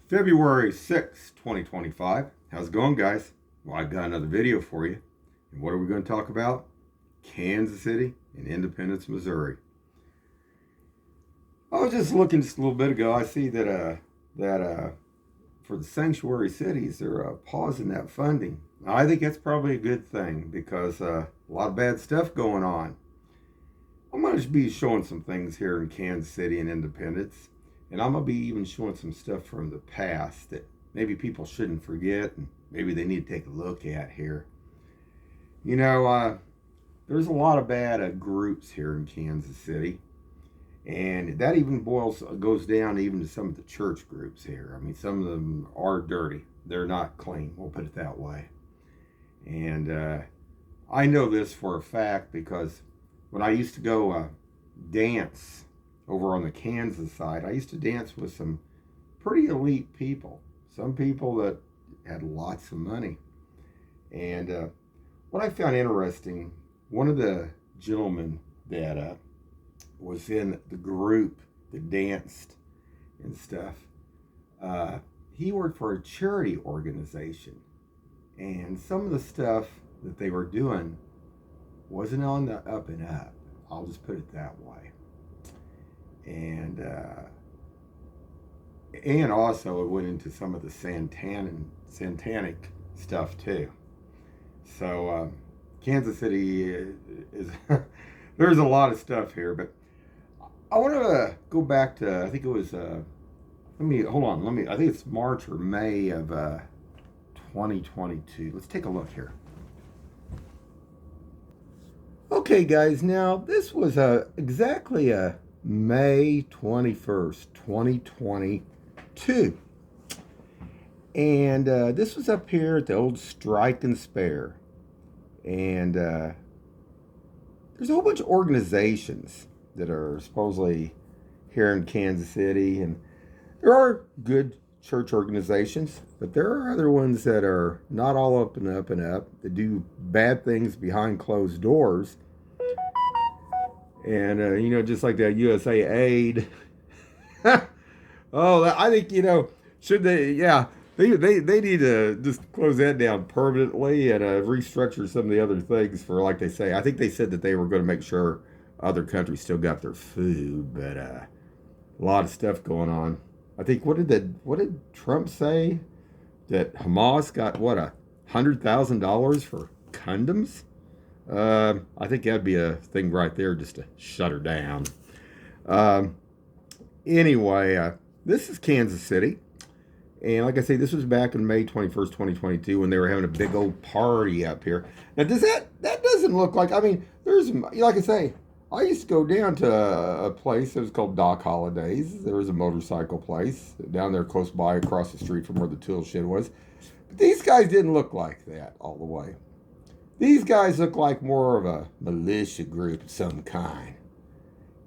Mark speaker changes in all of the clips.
Speaker 1: February 6th, 2025. How's it going, guys? Well, I've got another video for you. And what are we going to talk about? Kansas City and Independence, Missouri. I was just looking just a little bit ago. I see that for the sanctuary cities, they're pausing that funding. I think that's probably a good thing because a lot of bad stuff going on. I'm going to be showing some things here in Kansas City and Independence. And I'm going to be even showing some stuff from the past that maybe people shouldn't forget and maybe they need to take a look at here. You know, there's a lot of bad groups here in Kansas City. And that even goes down even to some of the church groups here. I mean, some of them are dirty. They're not clean, we'll put it that way. And I know this for a fact because when I used to go dance over on the Kansas side, I used to dance with some pretty elite people. Some people that had lots of money. And what I found interesting, one of the gentlemen that was in the group that danced and stuff, he worked for a charity organization. And some of the stuff that they were doing wasn't on the up and up. I'll just put it that way. And also it went into some of the satanic stuff too. So Kansas City is there's a lot of stuff here, but I want to go back to, I think it was I think it's March or May of 2022. Let's take a look here. Okay, guys, now this was exactly May 21st, 2022. And this was up here at the old Strike and Spare. And there's a whole bunch of organizations that are supposedly here in Kansas City. And there are good church organizations, but there are other ones that are not all up and up and up, that do bad things behind closed doors. And, just like that USA Aid. I think, should they, they need to just close that down permanently and restructure some of the other things for, like they say. I think they said that they were going to make sure other countries still got their food, but a lot of stuff going on. I think, what did Trump say? That Hamas got, $100,000 for condoms? I think that'd be a thing right there just to shut her down. Anyway, this is Kansas City. And like I say, this was back in May 21st, 2022 when they were having a big old party up here. Now, that doesn't look like, there's, like I say, I used to go down to a place that was called Doc Holidays. There was a motorcycle place down there close by across the street from where the tool shed was. But these guys didn't look like that all the way. These guys look like more of a militia group of some kind.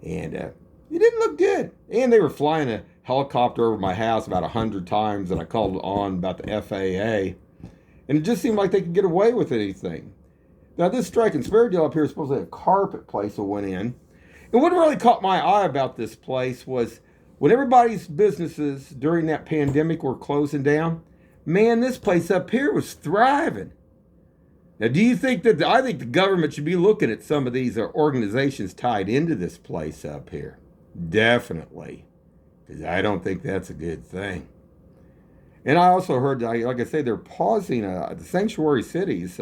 Speaker 1: And it didn't look good. And they were flying a helicopter over my house about 100 times, and I called on about the FAA. And it just seemed like they could get away with anything. Now, this Strike and Spare deal up here is supposed to be a carpet place that went in. And what really caught my eye about this place was when everybody's businesses during that pandemic were closing down, man, this place up here was thriving. Now, do you think that, I think the government should be looking at some of these organizations tied into this place up here. Definitely. Because I don't think that's a good thing. And I also heard, like I say, they're pausing the sanctuary cities.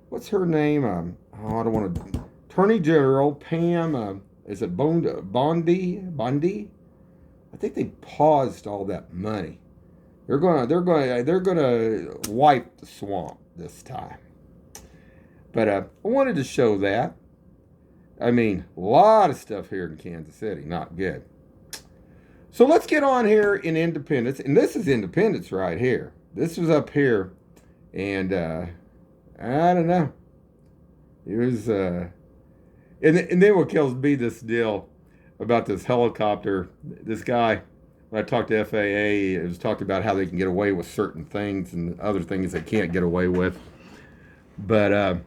Speaker 1: What's her name? I don't want to. Attorney General Pam, is it Bondi? I think they paused all that money. They're gonna wipe the swamp this time. But I wanted to show that. A lot of stuff here in Kansas City, not good. So let's get on here in Independence. And this is Independence right here. This was up here. And I don't know. It was, and then what kills me, this deal about this helicopter. This guy, when I talked to FAA, it was talked about how they can get away with certain things and other things they can't get away with. But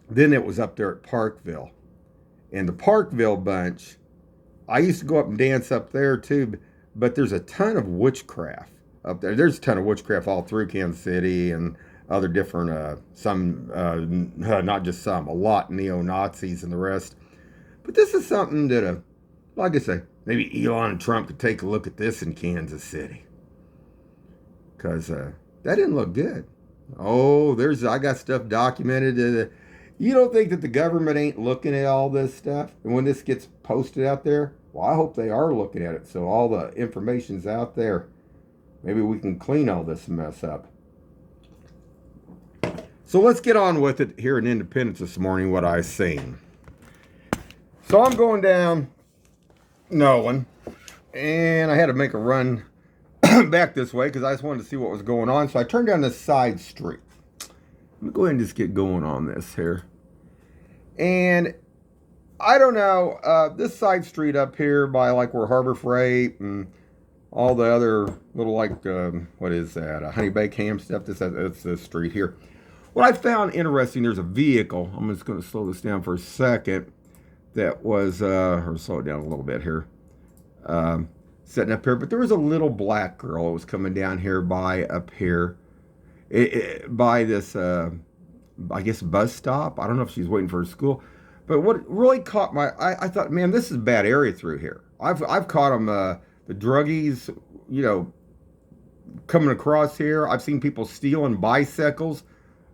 Speaker 1: then it was up there at Parkville. And the Parkville bunch, I used to go up and dance up there too, but there's a ton of witchcraft up there. There's a ton of witchcraft all through Kansas City and other different, not just some, a lot neo-Nazis and the rest. But this is something that, like I say, maybe Elon and Trump could take a look at this in Kansas City. Because that didn't look good. Oh, I got stuff documented. You don't think that the government ain't looking at all this stuff? And when this gets posted out there, well, I hope they are looking at it. So all the information's out there. Maybe we can clean all this mess up. So let's get on with it here in Independence this morning, what I seen. So I'm going down Nolan, and I had to make a run back this way because I just wanted to see what was going on. So I turned down this side street. Let me go ahead and just get going on this here. And I don't know, this side street up here by like where Harbor Freight and all the other little like, what is that, Honey Baked Ham stuff, that's this street here. What I found interesting, there's a vehicle, I'm just going to slow this down for a second, that was, or slow it down a little bit here, sitting up here, but there was a little black girl that was coming down here by up here, by this, I guess, bus stop. I don't know if she's waiting for her school, but what really caught my, I thought, man, this is a bad area through here. I've caught them, the druggies, you know, coming across here. I've seen people stealing bicycles.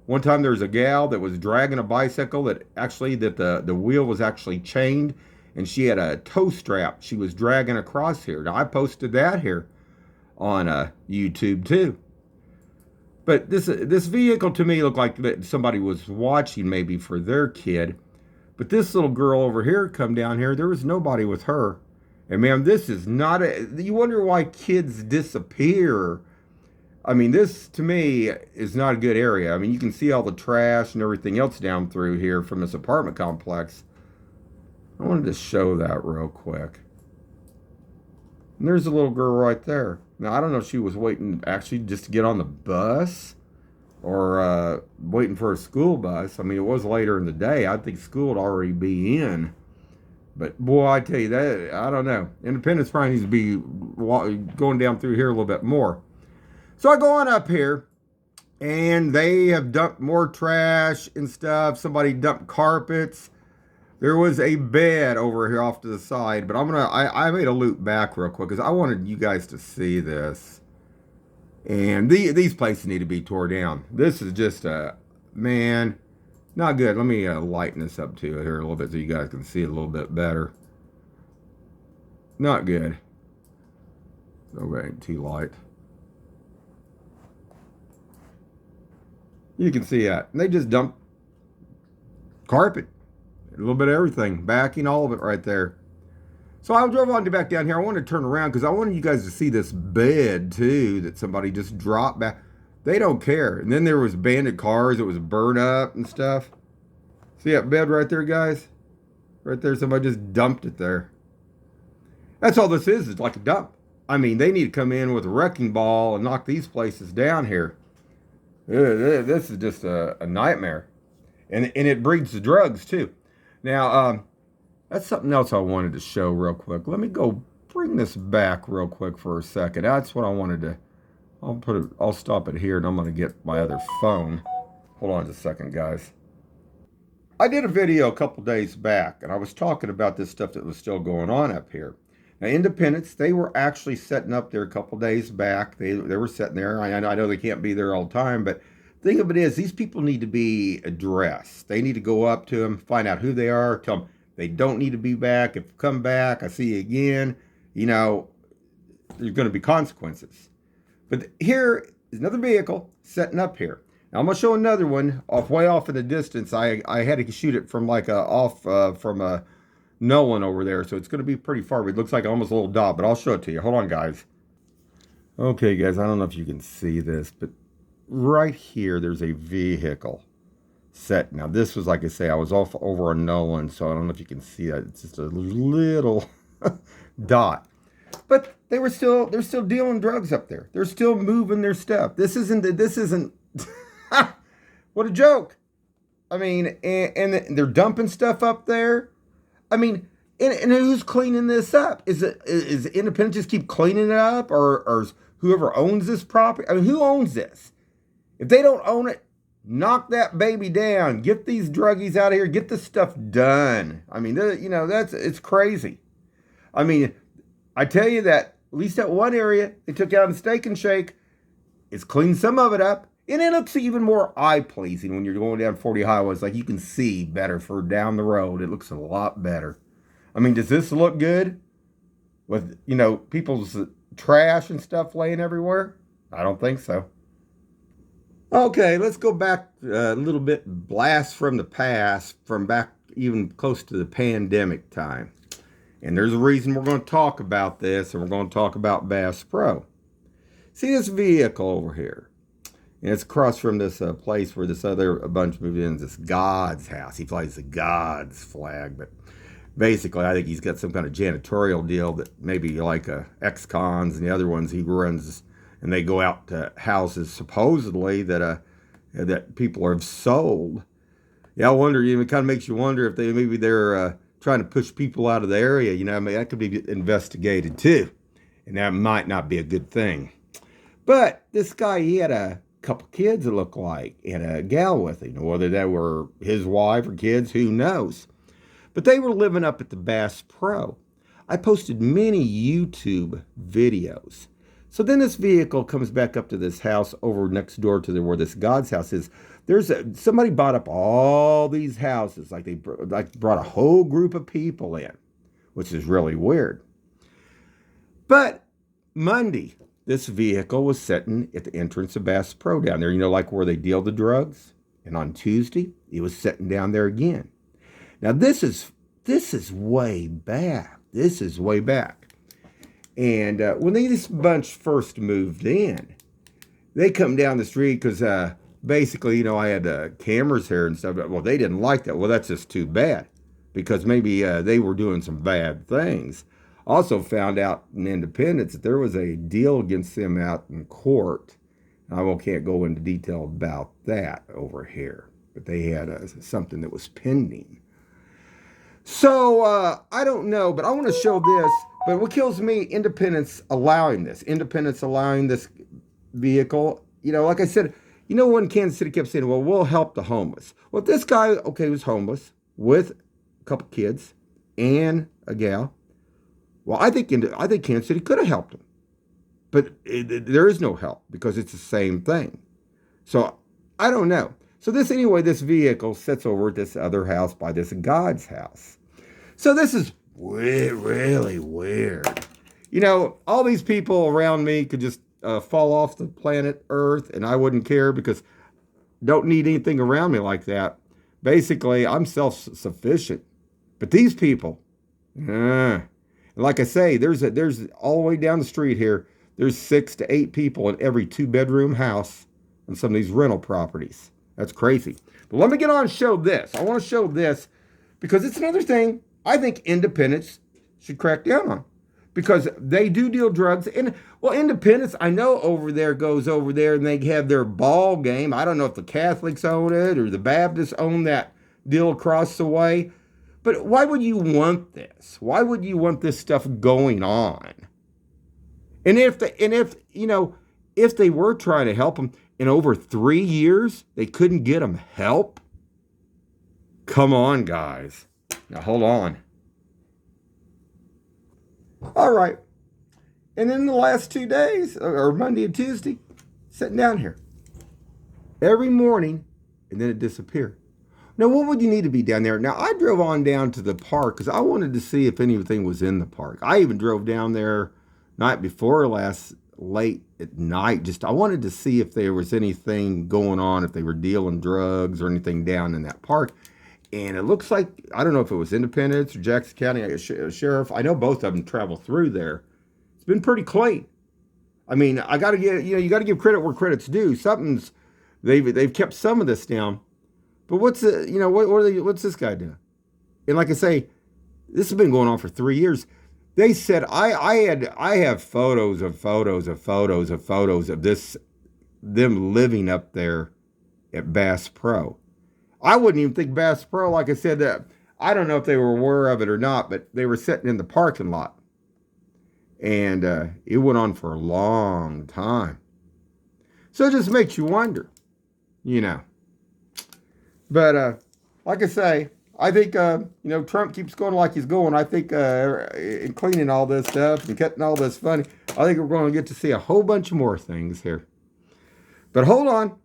Speaker 1: One time there was a gal that was dragging a bicycle that the wheel was actually chained, and she had a tow strap she was dragging across here. Now I posted that here on YouTube too. But this vehicle to me looked like that somebody was watching maybe for their kid. But this little girl over here come down here, there was nobody with her. And man, this is not you wonder why kids disappear. I mean, this to me is not a good area. I mean, you can see all the trash and everything else down through here from this apartment complex. I wanted to show that real quick. And there's a little girl right there. Now, I don't know if she was waiting actually just to get on the bus or waiting for a school bus. I mean, it was later in the day. I think school would already be in. But, boy, I tell you, that I don't know. Independence probably needs to be going down through here a little bit more. So I go on up here, and they have dumped more trash and stuff. Somebody dumped carpets. There was a bed over here off to the side, but I made a loop back real quick because I wanted you guys to see this. And these places need to be tore down. This is just man, not good. Let me lighten this up to it here a little bit so you guys can see it a little bit better. Not good. Okay, ain't too light. You can see that. And they just dumped carpet. A little bit of everything. Backing, all of it right there. So I drove on back down here. I wanted to turn around because I wanted you guys to see this bed, too, that somebody just dropped back. They don't care. And then there was abandoned cars that was burned up and stuff. See that bed right there, guys? Right there. Somebody just dumped it there. That's all this is. It's like a dump. I mean, they need to come in with a wrecking ball and knock these places down here. This is just a nightmare. And it breeds the drugs, too. Now, that's something else I wanted to show real quick. Let me go bring this back real quick for a second. That's what I wanted to... I'll stop it here, and I'm going to get my other phone. Hold on just a second, guys. I did a video a couple days back, and I was talking about this stuff that was still going on up here. Now, Independence, they were actually setting up there a couple days back. They were sitting there. I know they can't be there all the time, but the thing of it is, these people need to be addressed. They need to go up to them, find out who they are, tell them they don't need to be back. If you come back, I see you again, you know, there's going to be consequences. But here is another vehicle setting up here. Now, I'm going to show another one way off in the distance. I had to shoot it from like from a Nolan over there, so it's going to be pretty far. It looks like almost a little dot, but I'll show it to you. Hold on, guys. Okay, guys, I don't know if you can see this, but right here, there's a vehicle set. Now, this was, like I say, I was off over on Nolan, so I don't know if you can see that. It's just a little dot. But they're still dealing drugs up there. They're still moving their stuff. This isn't what a joke. I mean, and they're dumping stuff up there. I mean, and who's cleaning this up? Is Independence just keep cleaning it up, or whoever owns this property. I mean, who owns this? If they don't own it, knock that baby down. Get these druggies out of here. Get this stuff done. I mean, it's crazy. I mean, I tell you that at least that one area they took out in Steak and Shake, it's cleaned some of it up. And it looks even more eye-pleasing when you're going down 40 highway. It's like you can see better for down the road. It looks a lot better. I mean, does this look good? With, people's trash and stuff laying everywhere? I don't think so. Okay, let's go back a little bit, blast from the past, from back even close to the pandemic time. And there's a reason we're going to talk about this, and we're going to talk about Bass Pro. See this vehicle over here? And it's across from this place where this other bunch moved in, this God's house. He flies the God's flag, but basically I think he's got some kind of janitorial deal that maybe like ex-cons and the other ones he runs, and they go out to houses supposedly that people have sold. Yeah, I wonder, it kind of makes you wonder if they're trying to push people out of the area. I mean, that could be investigated too, and that might not be a good thing. But this guy, he had a couple kids that looked like, and a gal with him. Whether they were his wife or kids, who knows? But they were living up at the Bass Pro. I posted many YouTube videos. So then this vehicle comes back up to this house over next door to where this God's house is. Somebody bought up all these houses, like they brought a whole group of people in, which is really weird. But Monday, this vehicle was sitting at the entrance of Bass Pro down there, like where they deal the drugs. And on Tuesday, it was sitting down there again. Now this is way back. This is way back. And when this bunch first moved in, they come down the street because basically, I had cameras here and stuff. Well, they didn't like that. Well, that's just too bad because maybe they were doing some bad things. Also found out in Independence that there was a deal against them out in court. I can't go into detail about that over here, but they had something that was pending. So I don't know, but I want to show this. But what kills me, Independence allowing this vehicle. Like I said, when Kansas City kept saying, well, we'll help the homeless. Well, this guy, was homeless with a couple kids and a gal. Well, I think Kansas City could have helped him. But there is no help because it's the same thing. So I don't know. So this vehicle sits over at this other house by this God's house. So this is really weird. All these people around me could just fall off the planet Earth and I wouldn't care because don't need anything around me like that. Basically, I'm self-sufficient. But these people, like I say, there's all the way down the street here, there's 6 to 8 people in every 2-bedroom house on some of these rental properties. That's crazy. But let me get on and show this. I want to show this because it's another thing I think Independence should crack down on because they do deal drugs. And, Independence, I know goes over there and they have their ball game. I don't know if the Catholics own it or the Baptists own that deal across the way. But why would you want this? Why would you want this stuff going on? And if they were trying to help them in over 3 years, they couldn't get them help. Come on, guys. Now, hold on. All right. And then the last 2 days, or Monday and Tuesday, sitting down here every morning, and then it disappeared. Now, what would you need to be down there? Now, I drove on down to the park because I wanted to see if anything was in the park. I even drove down there night before last, late at night. I wanted to see if there was anything going on, if they were dealing drugs or anything down in that park. And it looks like, I don't know if it was Independence or Jackson County Sheriff. I know both of them travel through there. It's been pretty clean. I mean, I got to give, you got to give credit where credit's due. They've kept some of this down. But what's this guy doing? And like I say, this has been going on for 3 years. They said I have photos of this, them living up there at Bass Pro. I wouldn't even think Bass Pro, like I said, that I don't know if they were aware of it or not, but they were sitting in the parking lot. And it went on for a long time. So it just makes you wonder, you know. But like I say, I think, Trump keeps going like he's going. I think in cleaning all this stuff and cutting all this funny, I think we're going to get to see a whole bunch more things here. But hold on.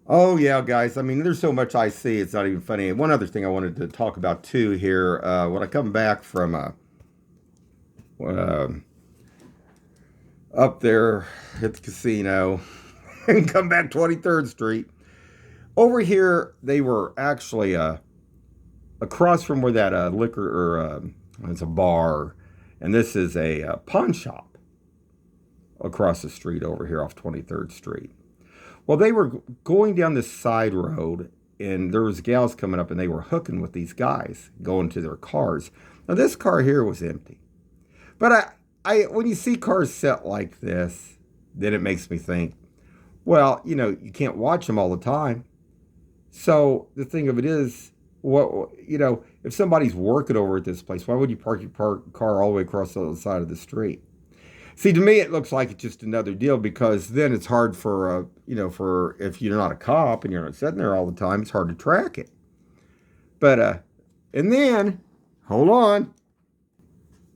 Speaker 1: Oh, yeah, guys. I mean, there's so much I see. It's not even funny. And one other thing I wanted to talk about, too, here. When I come back from up there at the casino and come back 23rd Street, over here, they were actually across from where that liquor, or it's a bar, and this is a pawn shop across the street over here off 23rd Street. Well, they were going down this side road, and there was gals coming up, and they were hooking with these guys, going to their cars. Now, this car here was empty. But when you see cars set like this, then it makes me think, well, you can't watch them all the time. So the thing of it is, if somebody's working over at this place, why would you park your car all the way across the other side of the street? See, to me, it looks like it's just another deal, because then it's hard for if you're not a cop and you're not sitting there all the time, it's hard to track it. But, and then, hold on.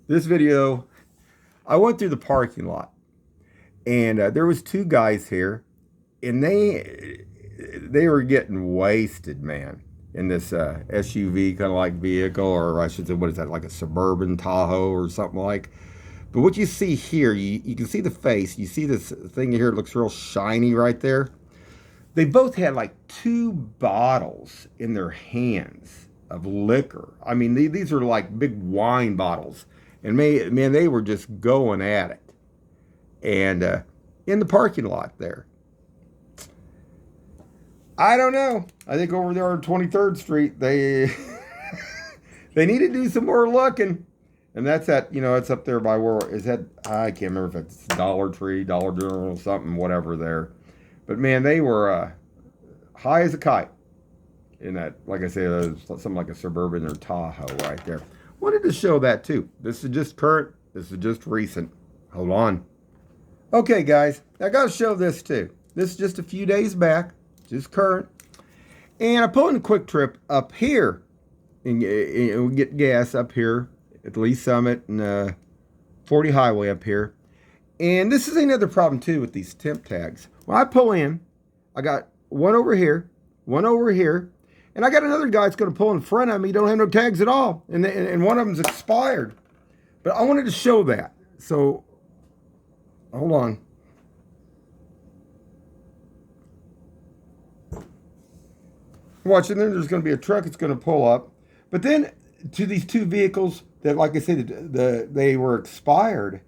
Speaker 1: This video, I went through the parking lot, and there was two guys here, and they were getting wasted, man, in this SUV kind of like vehicle, or I should say, what is that, like a Suburban Tahoe or something like. But what you see here, you can see the face. You see this thing here, it looks real shiny right there. They both had like 2 bottles in their hands of liquor. I mean, these are like big wine bottles. And man, they were just going at it. And in the parking lot there. I don't know. I think over there on 23rd Street, they need to do some more looking. And that's it's up there by where, is that, I can't remember if it's Dollar Tree, Dollar General, something, whatever there. But man, they were high as a kite in that, like I say, something like a Suburban or Tahoe right there. Wanted to show that too. This is just current. This is just recent. Hold on. Okay, guys, I got to show this too. This is just a few days back, just current. And I pulled in a Quick Trip up here and we get gas up here at the Lee Summit and 40 Highway up here. And this is another problem too with these temp tags. When I pull in, I got one over here, and I got another guy that's going to pull in front of me. Don't have no tags at all, and one of them's expired. But I wanted to show that. So, hold on. Watch, and then there's going to be a truck that's going to pull up. But then to these 2 vehicles that, like I said, they were expired.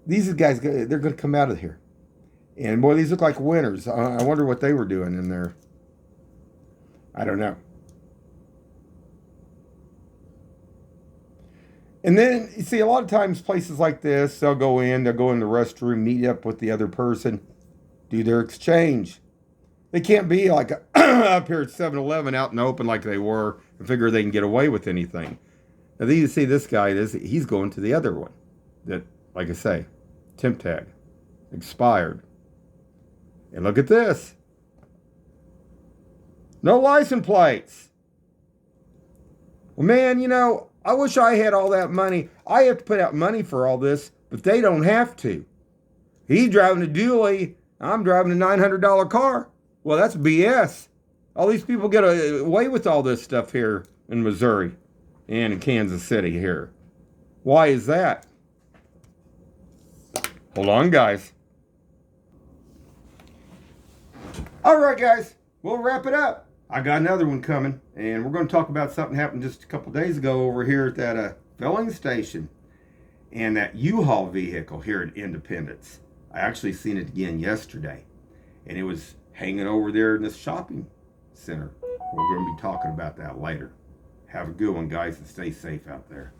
Speaker 1: These guys, they're going to come out of here. And boy, these look like winners. I wonder what they were doing in there. I don't know. And then, you see, a lot of times places like this, they'll go in the restroom, meet up with the other person, do their exchange. They can't be like up here at 7-Eleven out in the open like they were and figure they can get away with anything. Now, you see this guy, he's going to the other one that, like I say, temp tag, expired. And look at this. No license plates. Well, man, I wish I had all that money. I have to put out money for all this, but they don't have to. He's driving a dually. I'm driving a $900 car. Well, that's BS. All these people get away with all this stuff here in Missouri and in Kansas City here. Why is that? Hold on, guys. All right, guys. We'll wrap it up. I got another one coming, and we're going to talk about something happened just a couple days ago over here at that filling station and that U-Haul vehicle here at Independence. I actually seen it again yesterday, and it was hanging over there in this shopping center. We're going to be talking about that later. Have a good one, guys, and stay safe out there.